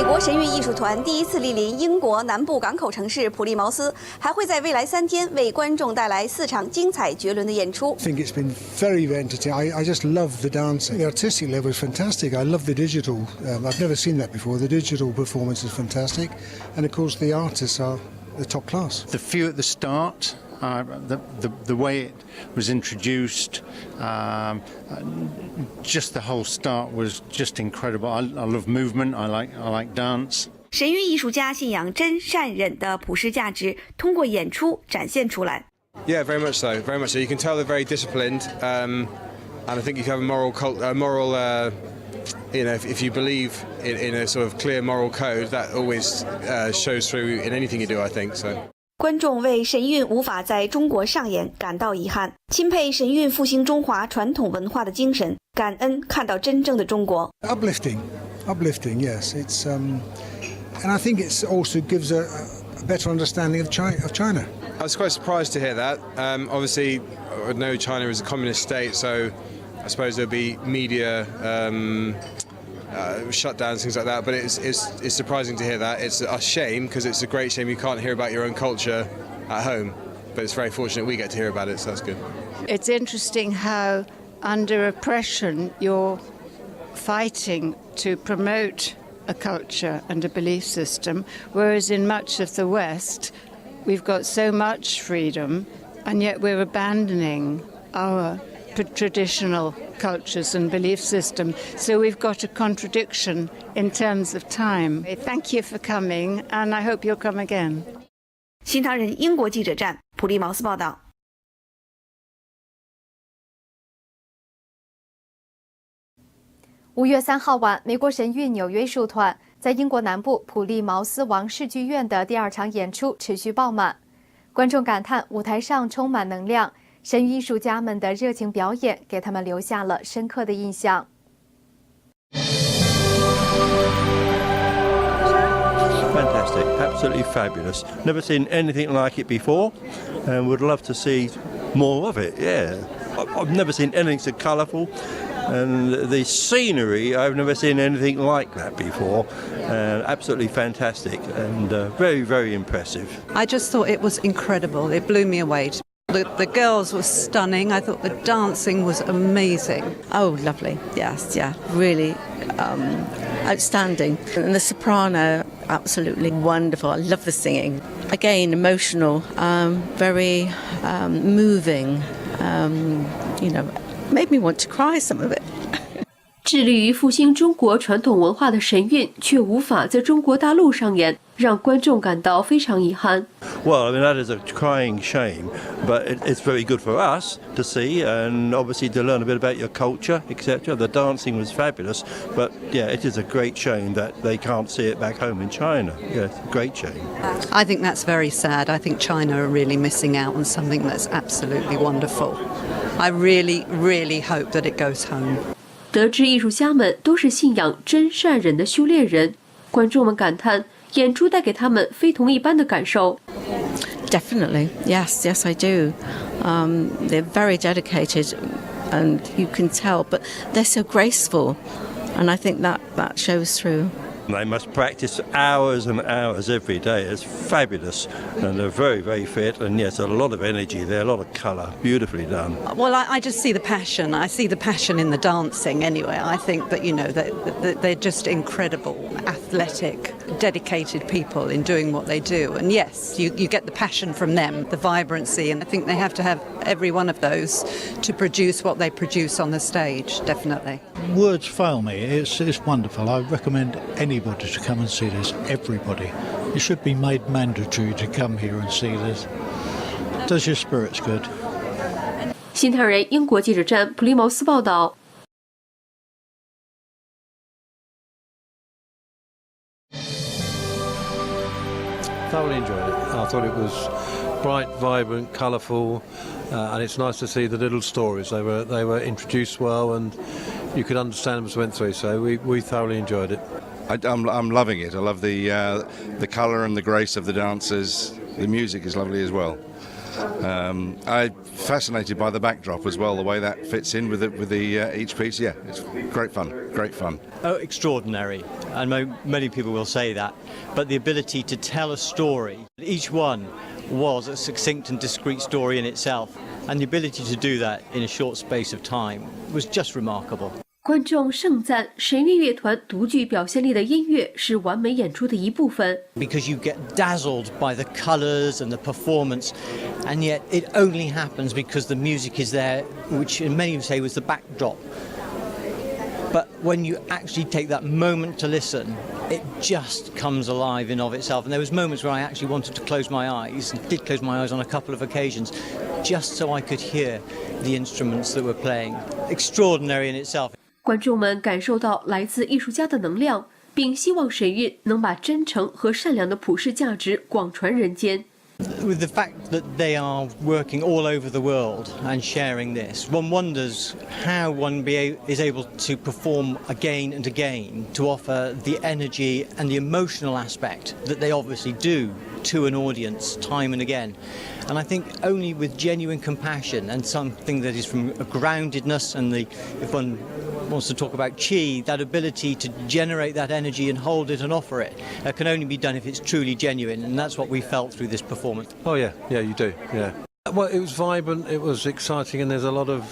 美国神韵艺术团第一次莅临英国南部港口城市普利茅斯，还会在未来3天为观众带来4场精彩绝伦的演出。I think it's been very entertaining. I just love the dancing. The artistic level is fantastic. I love the digital. I've never seen that before. The digital performance is fantastic, and of course the artists are the top class. The few at the start. The way it was introduced, just the whole start was just incredible. I love movement. I like dance. 神韵艺术家信仰真善忍的普世价值，通过演出展现出来。Yeah, very much so. Very much so. You can tell they're very disciplined, and I think if you have a moral, you know, if you believe in a sort of clear moral code, that always shows through in anything you do. I think so. 观众为神韵无法在中国上演感到遗憾，钦佩神韵复兴中华传统文化的精神，感恩看到真正的中国。Uplifting, yes. It's and I think it also gives a better understanding of China. I was quite surprised to hear that. Obviously, I know China is a communist state, so I suppose there'll be media shutdowns, things like that. But it's surprising to hear that. It's a shame because it's a great shame you can't hear about your own culture at home. But it's very fortunate we get to hear about it, so that's good. It's interesting how under oppression you're fighting to promote a culture and a belief system, whereas in much of the West we've got so much freedom and yet we're abandoning our traditional cultures and belief system. So we've got a contradiction in terms of time. Thank you for coming, and I hope you'll come again. 新唐人英国记者站普利茅斯报道。5月3号晚，美国神韵纽约艺术团在英国南部普利茅斯王室剧院的第2场演出持续爆满，观众感叹舞台上充满能量。神韵艺术家们的热情表演给他们留下了深刻的印象。Fantastic, absolutely fabulous. Never seen anything like it before, and would love to see more of it. Yeah, I've never seen anything so colourful, and the scenery I've never seen anything like that before. Absolutely fantastic, and very, very impressive. I just thought it was incredible. It blew me away. The girls were stunning. I thought the dancing was amazing. Oh, lovely. Yes, yeah, really outstanding. And the soprano, absolutely wonderful. I love the singing. Again, emotional, very moving, you know, made me want to cry some of it. 致力于复兴中国传统文化的神韵却无法在中国大陆上演，让观众感到非常遗憾。Well, I mean, that is a crying shame, but it's very good for us to see and obviously to learn a bit about your culture, etc. The dancing was fabulous, but yeah, it is a great shame that they can't see it back home in China. Yeah, it's a great shame. I think that's very sad. I think China are really missing out on something that's absolutely wonderful. I really, really hope that it goes home. 得知艺术家们都是信仰真善忍的修炼人，观众们感叹演出带给他们非同一般的感受。Definitely, yes, I do. They're very dedicated, and you can tell, but they're so graceful, and I think that shows through. They must practice hours and hours every day. It's fabulous, and they're very, very fit. And yes, a lot of energy there, a lot of colour, beautifully done. Well, I just see the passion. I see the passion in the dancing. Anyway, I think that they're just incredible, athletic, dedicated people in doing what they do. And yes, you get the passion from them, the vibrancy, and I think they have to have every one of those to produce what they produce on the stage. Definitely. Words fail me. It's wonderful. I recommend anybody to come and see this. Everybody. It should be made mandatory to come here and see this. Does your spirits good? 新唐人英国记者站普利茅斯报道。Thoroughly enjoyed it. I thought it was bright, vibrant, colourful, and it's nice to see the little stories. They were introduced well, and you could understand them as went through. So we thoroughly enjoyed it. I'm loving it. I love the colour and the grace of the dancers. The music is lovely as well. I'm fascinated by the backdrop as well, the way that fits in with each piece. Yeah, it's great fun, great fun. Oh, extraordinary, and many people will say that, but the ability to tell a story, each one was a succinct and discrete story in itself, and the ability to do that in a short space of time was just remarkable. 观众盛赞神韵乐团独具表现力的音乐是完美演出的一部分。Because you get dazzled by the colours and the performance, and yet it only happens because the music is there, which many would say was the backdrop. But when you actually take that moment to listen, it just comes alive in of itself. And there was moments where I actually wanted to close my eyes, and did close my eyes on a couple of occasions, just so I could hear the instruments that were playing. Extraordinary in itself. 观众们感受到来自艺术家的能量，并希望神韵能把真诚和善良的普世价值广传人间。With the fact that they are working all over the world and sharing this, one wonders how one is able to perform again and again to offer the energy and the emotional aspect that they obviously do to an audience time and again. And I think only with genuine compassion and something that is from a groundedness and if one wants to talk about chi, that ability to generate that energy and hold it and offer it can only be done if it's truly genuine, and that's what we felt through this performance. Oh yeah, you do, yeah. Well, it was vibrant, it was exciting, and there's a lot of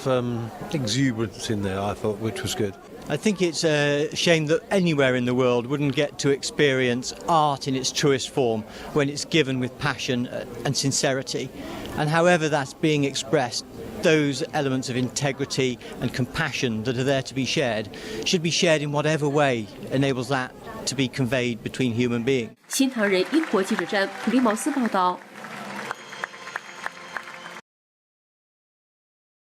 exuberance in there, I thought, which was good. I think it's a shame that anywhere in the world wouldn't get to experience art in its truest form when it's given with passion and sincerity. And however that's being expressed, those elements of integrity and compassion that are there to be shared should be shared in whatever way enables that to be conveyed between human beings. 新唐人英国记者站普利茅斯报道。